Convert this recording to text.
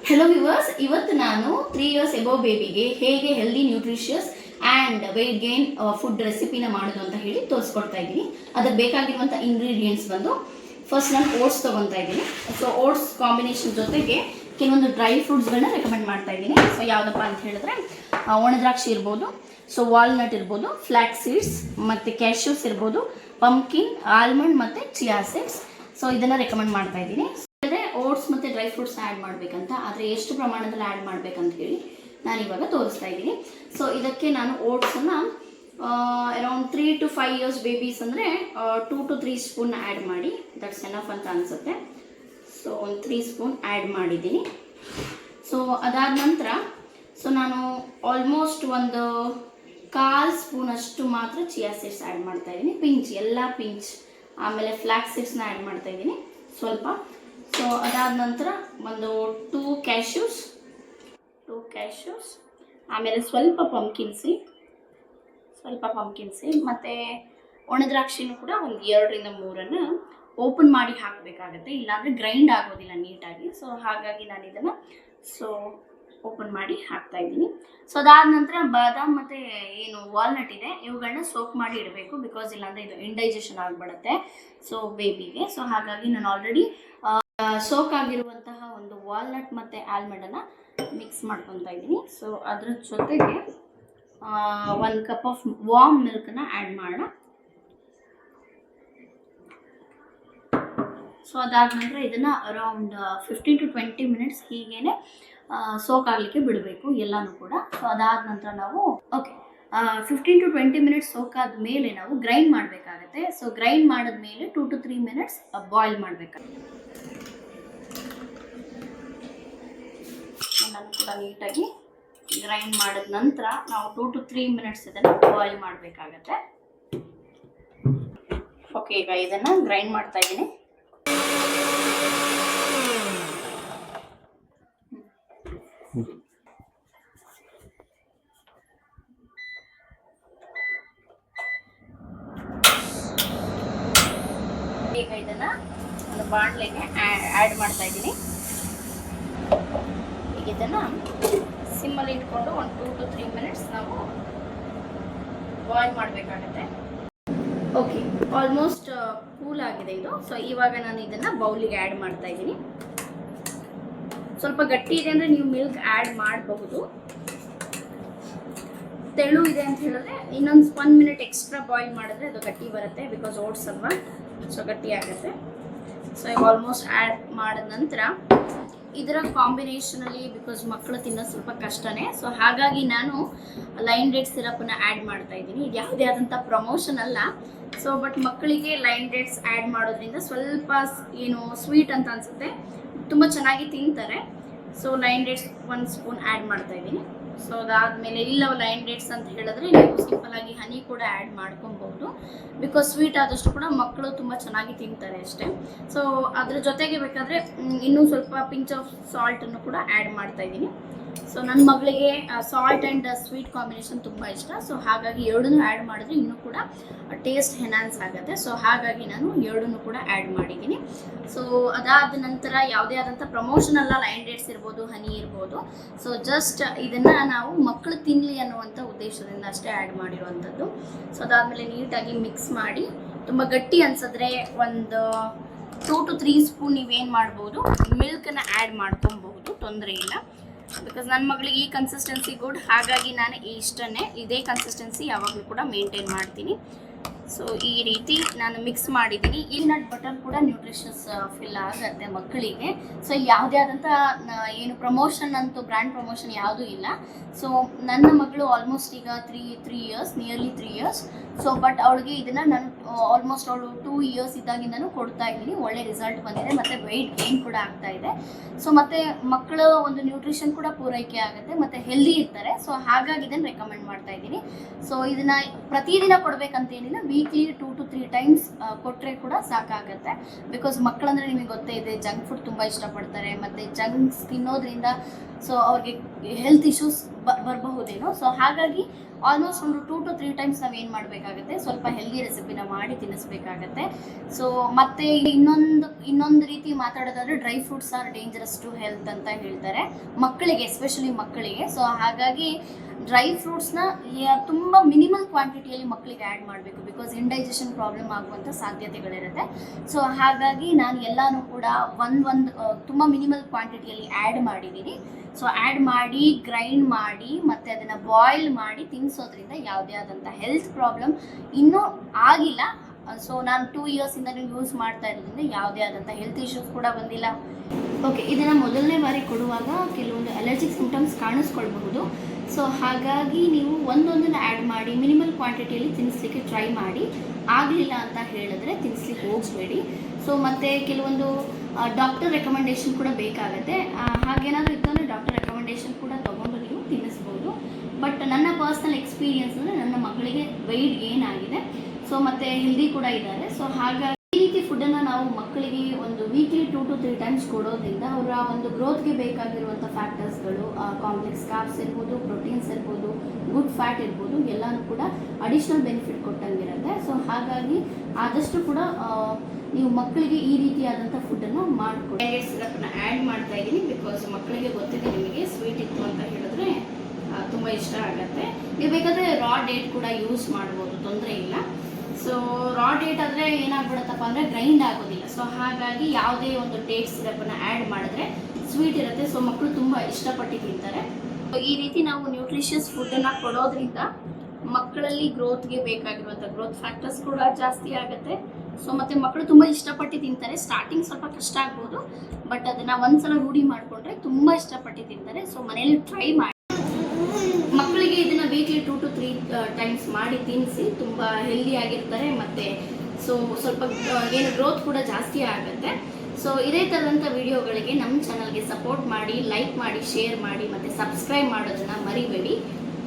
Hello viewers, ಇವತ್ತು ನಾನು 3 years above ಬೇಬಿಗೆ ಹೇಗೆ healthy nutritious and weight gain food ರೆಸಿಪಿನ ಮಾಡೋದು ಅಂತ ಹೇಳಿ ತೋರಿಸ್ಕೊಡ್ತಾ ಇದ್ದೀನಿ. ಅದಕ್ಕೆ ಬೇಕಾಗಿರುವಂಥ ಇಂಗ್ರೀಡಿಯೆಂಟ್ಸ್ ಬಂದು ಫಸ್ಟ್ ನಾನು ಓಟ್ಸ್ ತೊಗೊತಾ ಇದ್ದೀನಿ. ಸೊ ಓಟ್ಸ್ ಕಾಂಬಿನೇಷನ್ ಜೊತೆಗೆ ಕೆಲವೊಂದು ಡ್ರೈ ಫ್ರೂಟ್ಸ್ಗಳನ್ನ ರೆಕಮೆಂಡ್ ಮಾಡ್ತಾ ಇದ್ದೀನಿ. ಸೊ ಯಾವುದಪ್ಪ ಅಂತ ಹೇಳಿದ್ರೆ ಒಣದ್ರಾಕ್ಷಿ ಇರ್ಬೋದು, ಸೊ ವಾಲ್ನಟ್ ಇರ್ಬೋದು, ಫ್ಲ್ಯಾಕ್ಸ್ ಸೀಡ್ಸ್ ಮತ್ತು ಕ್ಯಾಶ್ಯೂಸ್ ಇರ್ಬೋದು, ಪಂಪ್ಕಿನ್, ಆಲ್ಮಂಡ್ ಮತ್ತು ಚಿಯಾ ಸೀಡ್ಸ್. ಸೊ ಇದನ್ನು ರೆಕಮೆಂಡ್ ಮಾಡ್ತಾ ಇದ್ದೀನಿ. ಓಟ್ಸ್ ಮತ್ತು ಡ್ರೈ ಫ್ರೂಟ್ಸ್ ಆ್ಯಡ್ ಮಾಡಬೇಕಂತ, ಆದರೆ ಎಷ್ಟು ಪ್ರಮಾಣದಲ್ಲಿ ಆ್ಯಡ್ ಮಾಡಬೇಕಂತ ಹೇಳಿ ನಾನು ಇವಾಗ ತೋರಿಸ್ತಾ ಇದ್ದೀನಿ. ಸೊ ಇದಕ್ಕೆ ನಾನು ಓಟ್ಸನ್ನು ಅರೌಂಡ್ 3 to 5 years ಬೇಬೀಸ್ ಅಂದರೆ 2 to 3 ಸ್ಪೂನ್ ಆ್ಯಡ್ ಮಾಡಿ, ದಟ್ಸ್ ಎನಫ್ ಅಂತ ಅನಿಸುತ್ತೆ. ಸೊ ಒಂದು 3 ಸ್ಪೂನ್ ಆ್ಯಡ್ ಮಾಡಿದ್ದೀನಿ. ಸೊ ಅದಾದ ನಂತರ ನಾನು ಆಲ್ಮೋಸ್ಟ್ ಒಂದು 1/4 ಸ್ಪೂನ್ ಅಷ್ಟು ಮಾತ್ರ ಚಿಯಾ ಸೀಡ್ಸ್ ಆ್ಯಡ್ ಮಾಡ್ತಾ ಇದ್ದೀನಿ, ಪಿಂಚ್, ಎಲ್ಲ ಪಿಂಚ್. ಆಮೇಲೆ ಫ್ಲ್ಯಾಕ್ಸ್ ಸೀಡ್ಸ್ನ ಆ್ಯಡ್ ಮಾಡ್ತಾ ಇದ್ದೀನಿ ಸ್ವಲ್ಪ. ಸೊ ಅದಾದ ನಂತರ ಒಂದು 2 ಕ್ಯಾಶ್ಯೂಸ್, ಆಮೇಲೆ ಸ್ವಲ್ಪ ಪಂಪ್ಕಿನ್ ಸೀಡ್ ಮತ್ತು ಒಣದ್ರಾಕ್ಷಿನೂ ಕೂಡ ಒಂದು 2ರಿಂದ 3 ಓಪನ್ ಮಾಡಿ ಹಾಕಬೇಕಾಗತ್ತೆ, ಇಲ್ಲಾಂದರೆ ಗ್ರೈಂಡ್ ಆಗೋದಿಲ್ಲ ನೀಟಾಗಿ. ಸೊ ಹಾಗಾಗಿ ನಾನು ಇದನ್ನು ಓಪನ್ ಮಾಡಿ ಹಾಕ್ತಾ ಇದ್ದೀನಿ. ಸೊ ಅದಾದ ನಂತರ ಬಾದಾಮ್ ಮತ್ತು ಏನು ವಾಲ್ನಟ್ ಇದೆ ಇವುಗಳನ್ನ ಸೋಕ್ ಮಾಡಿ ಇಡಬೇಕು, ಬಿಕಾಸ್ ಇಲ್ಲಾಂದರೆ ಇದು ಇಂಡೈಜೆಷನ್ ಆಗಿಬಿಡುತ್ತೆ ಸೊ ಬೇಬಿಗೆ. ಸೊ ಹಾಗಾಗಿ ನಾನು ಆಲ್ರೆಡಿ ಸೋಕ್ ಆಗಿರುವಂತಹ ಒಂದು ವಾಲ್ನಟ್ ಮತ್ತು ಆಲ್ಮಂಡನ್ನು ಮಿಕ್ಸ್ ಮಾಡ್ಕೊತಾ ಇದ್ದೀನಿ. ಸೊ ಅದ್ರ ಜೊತೆಗೆ 1 ಕಪ್ ಆಫ್ ವಾರ್ಮ್ ಮಿಲ್ಕನ್ನು ಆ್ಯಡ್ ಮಾಡೋಣ. ಸೊ ಅದಾದ ನಂತರ ಇದನ್ನು ಅರೌಂಡ್ 15 to 20 minutes ಹೀಗೇ ಸೋಕ್ ಆಗಲಿಕ್ಕೆ ಬಿಡಬೇಕು ಎಲ್ಲನೂ ಕೂಡ. ಸೊ ಅದಾದ ನಂತರ ನಾವು 15 to 20 minutes ಸೋಕ್ ಆದಮೇಲೆ ನಾವು ಗ್ರೈಂಡ್ ಮಾಡಬೇಕಾಗತ್ತೆ. ಸೊ ಗ್ರೈಂಡ್ ಮಾಡಿದ್ಮೇಲೆ 2 to 3 minutes ಬಾಯ್ಲ್ ಮಾಡಬೇಕಾಗುತ್ತೆ. ಎಲ್ಲನೂ ಕೂಡ ನೀಟಾಗಿ ಗ್ರೈಂಡ್ ಮಾಡಿದ ನಂತರ ನಾವು 2 to 3 minutes ಇದನ್ನು ಬಾಯ್ಲ್ ಮಾಡಬೇಕಾಗತ್ತೆ. ಓಕೆ, ಈಗ ಇದನ್ನು ಗ್ರೈಂಡ್ ಮಾಡ್ತಾ ಇದ್ದೀನಿ. ಈಗ ಇದನ್ನು ಒಂದು ಬಾಣಲೆಗೆ ಆ್ಯಡ್ ಮಾಡ್ತಾ ಇದ್ದೀನಿ. ಈಗ ಇದನ್ನು ಸಿಮ್ಮಲ್ಲಿ ಇಟ್ಕೊಂಡು ಒಂದು 2 to 3 minutes ನಾವು ಬಾಯ್ಲ್ ಮಾಡಬೇಕಾಗತ್ತೆ. ಓಕೆ, ಆಲ್ಮೋಸ್ಟ್ ಕೂಲ್ ಆಗಿದೆ ಇದು. ಸೊ ಇವಾಗ ನಾನು ಇದನ್ನು ಬೌಲಿಗೆ ಆ್ಯಡ್ ಮಾಡ್ತಾ ಇದ್ದೀನಿ. ಸ್ವಲ್ಪ ಗಟ್ಟಿ ಇದೆ ಅಂದರೆ ನೀವು ಮಿಲ್ಕ್ ಆ್ಯಡ್ ಮಾಡಬಹುದು. ತೆಳು ಇದೆ ಅಂತ ಹೇಳಿದ್ರೆ ಇನ್ನೊಂದು 1 minute ಎಕ್ಸ್ಟ್ರಾ ಬಾಯ್ಲ್ ಮಾಡಿದ್ರೆ ಅದು ಗಟ್ಟಿ ಬರುತ್ತೆ, ಬಿಕಾಸ್ ಓಟ್ಸ್ ಅಲ್ವಾ, ಸೊ ಗಟ್ಟಿ ಆಗುತ್ತೆ. ಸೊ ಈಗ ಆಲ್ಮೋಸ್ಟ್ ಆ್ಯಡ್ ಮಾಡಿದ ನಂತರ ಇದರ ಕಾಂಬಿನೇಷನಲ್ಲಿ, ಬಿಕಾಸ್ ಮಕ್ಕಳು ತಿನ್ನೋದು ಸ್ವಲ್ಪ ಕಷ್ಟನೇ, ಸೊ ಹಾಗಾಗಿ ನಾನು ಲೈನ್ ಡೇಟ್ಸ್ ಸಿರಪನ್ನು ಆ್ಯಡ್ ಮಾಡ್ತಾ ಇದ್ದೀನಿ. ಇದು ಯಾವುದೇ ಆದಂಥ ಪ್ರಮೋಷನ್ ಅಲ್ಲ. ಸೊ ಬಟ್ ಮಕ್ಕಳಿಗೆ ಲೈನ್ ಡೇಟ್ಸ್ ಆ್ಯಡ್ ಮಾಡೋದ್ರಿಂದ ಸ್ವಲ್ಪ ಏನು ಸ್ವೀಟ್ ಅಂತ ಅನಿಸುತ್ತೆ, ತುಂಬ ಚೆನ್ನಾಗಿ ತಿಂತಾರೆ. So line dates 1 spoon add ಮಾಡ್ತಾ ಇದ್ದೀನಿ. ಸೊ ಅದಾದಮೇಲೆ ಇಲ್ಲ ಲೈನ್ ಡೇಟ್ಸ್ ಅಂತ ಹೇಳಿದ್ರೆ ನೀವು ಸಿಂಪಲಾಗಿ ಹನಿ ಕೂಡ ಆ್ಯಡ್ ಮಾಡ್ಕೊಬಹುದು, ಬಿಕಾಸ್ ಸ್ವೀಟ್ ಆದಷ್ಟು ಕೂಡ ಮಕ್ಕಳು ತುಂಬ ಚೆನ್ನಾಗಿ ತಿಂತಾರೆ ಅಷ್ಟೇ. ಸೊ ಅದ್ರ ಜೊತೆಗೆ ಬೇಕಾದರೆ ಇನ್ನೂ ಸ್ವಲ್ಪ ಪಿಂಚ್ ಆಫ್ ಸಾಲ್ಟನ್ನು ಕೂಡ ಆ್ಯಡ್ ಮಾಡ್ತಾ ಇದ್ದೀನಿ. ಸೊ ನನ್ನ ಮಗಳಿಗೆ ಸಾಲ್ಟ್ ಆ್ಯಂಡ್ ಸ್ವೀಟ್ ಕಾಂಬಿನೇಷನ್ ತುಂಬ ಇಷ್ಟ. ಸೊ ಹಾಗಾಗಿ 2 ಆ್ಯಡ್ ಮಾಡಿದ್ರೆ ಇನ್ನೂ ಕೂಡ ಟೇಸ್ಟ್ ಎನ್ಹಾನ್ಸ್ ಆಗುತ್ತೆ. ಸೊ ಹಾಗಾಗಿ ನಾನು 2 ಕೂಡ ಆ್ಯಡ್ ಮಾಡಿದ್ದೀನಿ. ಸೊ ಅದಾದ ನಂತರ ಯಾವುದೇ ಆದಂಥ ಪ್ರಮೋಷನ್ ಅಲ್ಲ, ಲೈನ್ ಡೇಟ್ಸ್ ಇರ್ಬೋದು, ಹನಿ ಇರ್ಬೋದು. ಸೊ ಜಸ್ಟ್ ಇದನ್ನು ನಾವು ಮಕ್ಕಳು ತಿನ್ನಲಿ ಅನ್ನುವಂಥ ಉದ್ದೇಶದಿಂದ ಅಷ್ಟೇ ಆ್ಯಡ್ ಮಾಡಿರುವಂಥದ್ದು. ಸೊ ಅದಾದಮೇಲೆ ನೀಟಾಗಿ ಮಿಕ್ಸ್ ಮಾಡಿ, ತುಂಬ ಗಟ್ಟಿ ಅನಿಸಿದ್ರೆ ಒಂದು 2 to 3 ಸ್ಪೂನ್ ನೀವೇನು ಮಾಡ್ಬೋದು, ಮಿಲ್ಕನ್ನು ಆ್ಯಡ್ ಮಾಡ್ಕೊಬಹುದು, ತೊಂದರೆ ಇಲ್ಲ. ಬಿಕಾಸ್ ನನ್ನ ಮಗಳಿಗೆ ಈ ಕನ್ಸಿಸ್ಟೆನ್ಸಿ ಗುಡ್, ಹಾಗಾಗಿ ನಾನು ಇದೇ ಕನ್ಸಿಸ್ಟೆನ್ಸಿ ಯಾವಾಗಲೂ ಕೂಡ ಮೇಂಟೈನ್ ಮಾಡ್ತೀನಿ. ಸೊ ಈ ರೀತಿ ನಾನು ಮಿಕ್ಸ್ ಮಾಡಿದ್ದೀನಿ. ಈ ನಟ್ ಬಟರ್ ಕೂಡ ನ್ಯೂಟ್ರಿಷಸ್ ಫಿಲ್ ಆಗುತ್ತೆ ಮಕ್ಕಳಿಗೆ. ಸೊ ಯಾವುದೇ ಆದಂಥ ಏನು ಪ್ರಮೋಷನ್ ಅಂತೂ ಬ್ರ್ಯಾಂಡ್ ಪ್ರಮೋಷನ್ ಯಾವುದೂ ಇಲ್ಲ. ಸೊ ನನ್ನ ಮಗಳು ಆಲ್ಮೋಸ್ಟ್ ಈಗ 3 years, nearly 3 years. So but ಅವಳಿಗೆ ಇದನ್ನು ನಾನು ಆಲ್ಮೋಸ್ಟ್ ಅವಳು 2 years ಇದ್ದಾಗಿಂದನೂ ಕೊಡ್ತಾ ಇದ್ದೀನಿ. ಒಳ್ಳೆ ರಿಸಲ್ಟ್ ಬಂದಿದೆ ಮತ್ತು ವೆಯ್ಟ್ ಗೇನ್ ಕೂಡ ಆಗ್ತಾ ಇದೆ. ಸೊ ಮತ್ತು ಮಕ್ಕಳ ಒಂದು ನ್ಯೂಟ್ರಿಷನ್ ಕೂಡ ಪೂರೈಕೆ ಆಗುತ್ತೆ ಮತ್ತು ಹೆಲ್ದಿ ಇರ್ತಾರೆ. ಸೊ ಹಾಗಾಗಿ ಇದನ್ನು ರೆಕಮೆಂಡ್ ಮಾಡ್ತಾ ಇದ್ದೀನಿ. ಸೊ ಇದನ್ನು ಪ್ರತಿದಿನ ಕೊಡಬೇಕಂತೇನಿಲ್ಲ, ವೀಕ್ಲಿ 2 to 3 times ಕೊಟ್ಟರೆ ಕೂಡ ಸಾಕಾಗುತ್ತೆ. ಬಿಕಾಸ್ ಮಕ್ಕಳಂದರೆ ನಿಮಗೆ ಗೊತ್ತೇ ಇದೆ, ಜಂಕ್ ಫುಡ್ ತುಂಬ ಇಷ್ಟಪಡ್ತಾರೆ ಮತ್ತು ಜಂಕ್ಸ್ ತಿನ್ನೋದ್ರಿಂದ ಸೊ ಅವ್ರಿಗೆ ಹೆಲ್ತ್ ಇಶ್ಯೂಸ್ ಬರಬಹುದೇನೋ. ಸೊ ಹಾಗಾಗಿ ಆಲ್ಮೋಸ್ಟ್ ಒಂದು 2 to 3 ಟೈಮ್ಸ್ ನಾವು ಏನು ಮಾಡಬೇಕಾಗುತ್ತೆ, ಸ್ವಲ್ಪ ಹೆಲ್ದಿ ರೆಸಿಪಿನ ಮಾಡಿ ತಿನ್ನಿಸ್ಬೇಕಾಗತ್ತೆ. ಸೊ ಮತ್ತೆ ಇನ್ನೊಂದು ರೀತಿ ಮಾತಾಡೋದಾದ್ರೆ dry fruits are dangerous to health ಅಂತ ಹೇಳ್ತಾರೆ ಮಕ್ಕಳಿಗೆ, ಎಸ್ಪೆಷಲಿ ಮಕ್ಕಳಿಗೆ. ಸೊ ಹಾಗಾಗಿ ಡ್ರೈ ಫ್ರೂಟ್ಸ್ನ ತುಂಬ ಮಿನಿಮಲ್ ಕ್ವಾಂಟಿಟಿಯಲ್ಲಿ ಮಕ್ಕಳಿಗೆ ಆ್ಯಡ್ ಮಾಡಬೇಕು, ಬಿಕಾಸ್ ಇಂಡೈಜೆಷನ್ ಪ್ರಾಬ್ಲಮ್ ಆಗುವಂಥ ಸಾಧ್ಯತೆಗಳಿರುತ್ತೆ. ಸೊ ಹಾಗಾಗಿ ನಾನು ಎಲ್ಲನೂ ಕೂಡ ಒಂದು ತುಂಬ ಮಿನಿಮಲ್ ಕ್ವಾಂಟಿಟಿಯಲ್ಲಿ ಆ್ಯಡ್ ಮಾಡಿದ್ದೀನಿ. ಸೊ ಆ್ಯಡ್ ಮಾಡಿ ಗ್ರೈಂಡ್ ಮಾಡಿ ಮತ್ತು ಅದನ್ನು ಬಾಯ್ಲ್ ಮಾಡಿ ತಿನ್ನಿಸೋದ್ರಿಂದ ಯಾವುದೇ ಆದಂಥ ಹೆಲ್ತ್ ಪ್ರಾಬ್ಲಮ್ ಇನ್ನೂ ಆಗಿಲ್ಲ. ಸೊ ನಾನು 2 ಇಯರ್ಸಿಂದನೂ ಯೂಸ್ ಮಾಡ್ತಾ ಇರೋದ್ರಿಂದ ಯಾವುದೇ ಆದಂಥ ಹೆಲ್ತ್ ಇಶ್ಯೂಸ್ ಕೂಡ ಬಂದಿಲ್ಲ. ಓಕೆ, ಇದನ್ನು ಮೊದಲನೇ ಬಾರಿ ಕೊಡುವಾಗ ಕೆಲವೊಂದು ಅಲರ್ಜಿಕ್ ಸಿಂಪ್ಟಮ್ಸ್ ಕಾಣಿಸ್ಕೊಳ್ಬಹುದು. ಸೊ ಹಾಗಾಗಿ ನೀವು ಒಂದೊಂದನ್ನು ಆ್ಯಡ್ ಮಾಡಿ ಮಿನಿಮಲ್ ಕ್ವಾಂಟಿಟಿಯಲ್ಲಿ ತಿನ್ನಿಸ್ಲಿಕ್ಕೆ ಟ್ರೈ ಮಾಡಿ. ಆಗಲಿಲ್ಲ ಅಂತ ಹೇಳಿದ್ರೆ ತಿನ್ನಿಸ್ಲಿಕ್ಕೆ ಹೋಗಬೇಡಿ. ಸೊ ಮತ್ತು ಕೆಲವೊಂದು ಡಾಕ್ಟರ್ ರೆಕಮೆಂಡೇಶನ್ ಕೂಡ ಬೇಕಾಗುತ್ತೆ. ಹಾಗೇನಾದರೂ ಇತ್ತಂದರೆ ಡಾಕ್ಟರ್ ರೆಕಮೆಂಡೇಶನ್ ಕೂಡ ತೊಗೊಂಡು ನೀವು ತಿನ್ನಿಸ್ಬೋದು. ಬಟ್ ನನ್ನ ಪರ್ಸ್ನಲ್ ಎಕ್ಸ್ಪೀರಿಯನ್ಸ್ ಅಂದರೆ ನನ್ನ ಮಗಳಿಗೆ ವೆಯ್ಟ್ ಗೇನ್ ಆಗಿದೆ, ಸೊ ಮತ್ತು ಹೆಲ್ದಿ ಕೂಡ ಇದ್ದಾರೆ. ಸೊ ಹಾಗಾಗಿ ಈ ರೀತಿ ಫುಡ್ಡನ್ನು ನಾವು ಮಕ್ಕಳಿಗೆ ಒಂದು ವೀಕ್ಲಿ 2 to 3 ಟೈಮ್ಸ್ ಕೊಡೋದ್ರಿಂದ ಅವರ ಒಂದು ಗ್ರೋತ್ಗೆ ಬೇಕಾಗಿರುವಂಥ ಫ್ಯಾಕ್ಟರ್ಸ್ಗಳು, ಕಾಂಪ್ಲೆಕ್ಸ್ ಕಾರ್ಬ್ಸ್ ಇರ್ಬೋದು, ಪ್ರೋಟೀನ್ಸ್ ಇರ್ಬೋದು, ಗುಡ್ ಫ್ಯಾಟ್ ಇರ್ಬೋದು, ಎಲ್ಲನೂ ಕೂಡ ಅಡಿಷ್ನಲ್ ಬೆನಿಫಿಟ್ ಕೊಟ್ಟಂಗಿರುತ್ತೆ. ಸೊ ಹಾಗಾಗಿ ಆದಷ್ಟು ಕೂಡ ನೀವು ಮಕ್ಕಳಿಗೆ ಈ ರೀತಿಯಾದಂಥ ಫುಡ್ಡನ್ನು ಮಾಡಿಕೊಡಿ. ಕ್ಯಾರೆಟ್ ಸಿರಪ್ನ ಆ್ಯಡ್ ಮಾಡ್ತಾ ಇದ್ದೀನಿ, ಬಿಕಾಸ್ ಮಕ್ಕಳಿಗೆ ಗೊತ್ತಿದೆ ನಿಮಗೆ ಸ್ವೀಟ್ ಇತ್ತು ಅಂತ ಹೇಳಿದ್ರೆ ತುಂಬ ಇಷ್ಟ ಆಗುತ್ತೆ. ನೀವು ಬೇಕಾದರೆ ರಾ ಡೇಟ್ ಕೂಡ ಯೂಸ್ ಮಾಡ್ಬೋದು, ತೊಂದರೆ ಇಲ್ಲ. ಸೊ ರಾ ಡೇಟ್ ಆದರೆ ಏನಾಗ್ಬಿಡುತ್ತಪ್ಪ ಅಂದರೆ ಗ್ರೈಂಡ್ ಆಗೋದಿಲ್ಲ. ಸೊ ಹಾಗಾಗಿ ಯಾವುದೇ ಒಂದು ಡೇಟ್ ಸಿರಪನ್ನು ಆ್ಯಡ್ ಮಾಡಿದ್ರೆ ಸ್ವೀಟ್ ಇರುತ್ತೆ, ಸೊ ಮಕ್ಕಳು ತುಂಬ ಇಷ್ಟಪಟ್ಟು ತಿಂತಾರೆ. ಈ ರೀತಿ ನಾವು ನ್ಯೂಟ್ರಿಷಿಯಸ್ ಫುಡ್ಡನ್ನು ಕೊಡೋದ್ರಿಂದ ಮಕ್ಕಳಲ್ಲಿ ಗ್ರೋತ್ಗೆ ಬೇಕಾಗಿರುವಂಥ ಗ್ರೋತ್ ಫ್ಯಾಕ್ಟರ್ಸ್ ಕೂಡ ಜಾಸ್ತಿ ಆಗುತ್ತೆ. ಸೊ ಮತ್ತು ಮಕ್ಕಳು ತುಂಬ ಇಷ್ಟಪಟ್ಟು ತಿಂತಾರೆ. ಸ್ಟಾರ್ಟಿಂಗ್ ಸ್ವಲ್ಪ ಕಷ್ಟ ಆಗ್ಬೋದು, ಬಟ್ ಅದನ್ನು ಒಂದ್ಸಲ ರೂಢಿ ಮಾಡಿಕೊಂಡ್ರೆ ತುಂಬ ಇಷ್ಟಪಟ್ಟು ತಿಂತಾರೆ. ಸೊ ಮನೇಲಿ ಟ್ರೈ ಮಾಡಿ ಮಕ್ಕಳಿಗೆ ಇದನ್ನು ವೀಕ್ಲಿ 2 to 3 ಟೈಮ್ಸ್ ಮಾಡಿ ತಿನ್ನಿಸಿ. ತುಂಬ ಹೆಲ್ದಿ ಆಗಿರ್ತಾರೆ ಮತ್ತು ಸೊ ಸ್ವಲ್ಪ ಏನು ಗ್ರೋತ್ ಕೂಡ ಜಾಸ್ತಿ ಆಗುತ್ತೆ. ಸೊ ಇದೇ ಥರದಂಥ ವಿಡಿಯೋಗಳಿಗೆ ನಮ್ಮ ಚಾನಲ್ಗೆ ಸಪೋರ್ಟ್ ಮಾಡಿ, ಲೈಕ್ ಮಾಡಿ, ಶೇರ್ ಮಾಡಿ ಮತ್ತು ಸಬ್ಸ್ಕ್ರೈಬ್ ಮಾಡೋದನ್ನು ಮರಿಬೇಡಿ.